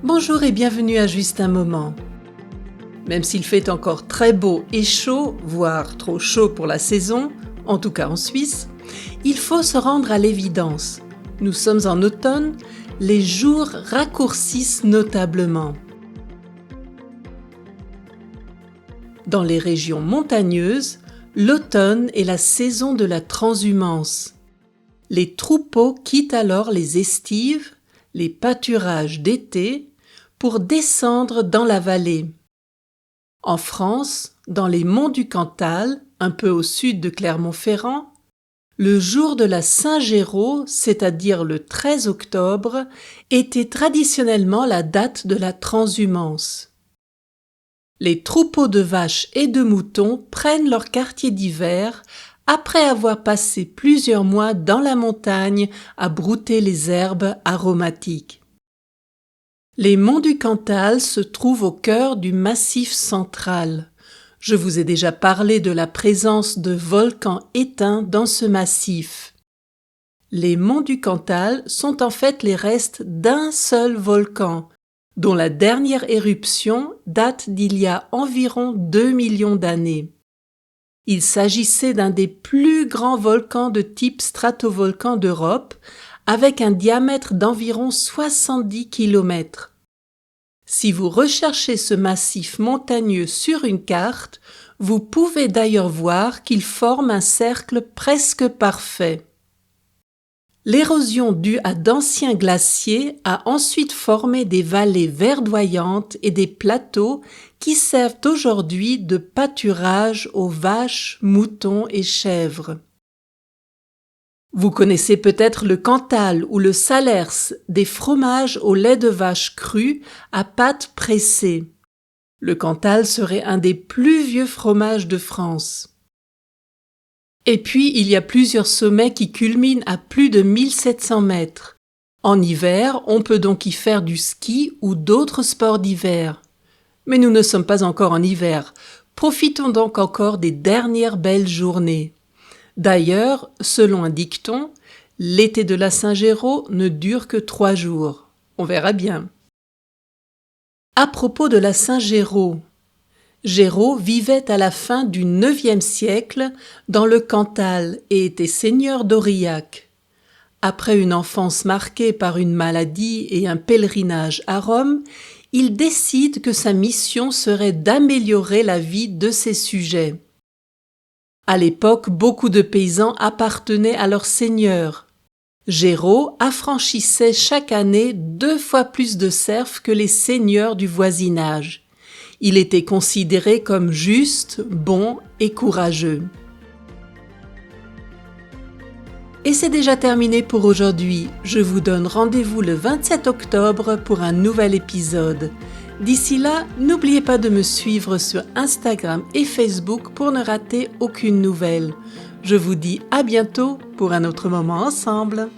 Bonjour et bienvenue à Juste un moment. Même s'il fait encore très beau et chaud, voire trop chaud pour la saison, en tout cas en Suisse, il faut se rendre à l'évidence. Nous sommes en automne, les jours raccourcissent notablement. Dans les régions montagneuses, l'automne est la saison de la transhumance. Les troupeaux quittent alors les estives, les pâturages d'été, pour descendre dans la vallée. En France, dans les monts du Cantal, un peu au sud de Clermont-Ferrand, le jour de la Saint-Géraud, c'est-à-dire le 13 octobre, était traditionnellement la date de la transhumance. Les troupeaux de vaches et de moutons prennent leur quartier d'hiver après avoir passé plusieurs mois dans la montagne à brouter les herbes aromatiques. Les monts du Cantal se trouvent au cœur du Massif central. Je vous ai déjà parlé de la présence de volcans éteints dans ce massif. Les monts du Cantal sont en fait les restes d'un seul volcan, dont la dernière éruption date d'il y a environ 2 millions d'années. Il s'agissait d'un des plus grands volcans de type stratovolcan d'Europe, avec un diamètre d'environ 70 km. Si vous recherchez ce massif montagneux sur une carte, vous pouvez d'ailleurs voir qu'il forme un cercle presque parfait. L'érosion due à d'anciens glaciers a ensuite formé des vallées verdoyantes et des plateaux qui servent aujourd'hui de pâturage aux vaches, moutons et chèvres. Vous connaissez peut-être le Cantal ou le Salers, des fromages au lait de vache cru à pâte pressée. Le Cantal serait un des plus vieux fromages de France. Et puis, il y a plusieurs sommets qui culminent à plus de 1700 mètres. En hiver, on peut donc y faire du ski ou d'autres sports d'hiver. Mais nous ne sommes pas encore en hiver. Profitons donc encore des dernières belles journées. D'ailleurs, selon un dicton, l'été de la Saint-Géraud ne dure que 3 jours. On verra bien. À propos de la Saint-Géraud, Géraud vivait à la fin du IXe siècle dans le Cantal et était seigneur d'Aurillac. Après une enfance marquée par une maladie et un pèlerinage à Rome, il décide que sa mission serait d'améliorer la vie de ses sujets. À l'époque, beaucoup de paysans appartenaient à leur seigneur. Géraud affranchissait chaque année 2 fois plus de serfs que les seigneurs du voisinage. Il était considéré comme juste, bon et courageux. Et c'est déjà terminé pour aujourd'hui. Je vous donne rendez-vous le 27 octobre pour un nouvel épisode. D'ici là, n'oubliez pas de me suivre sur Instagram et Facebook pour ne rater aucune nouvelle. Je vous dis à bientôt pour un autre moment ensemble.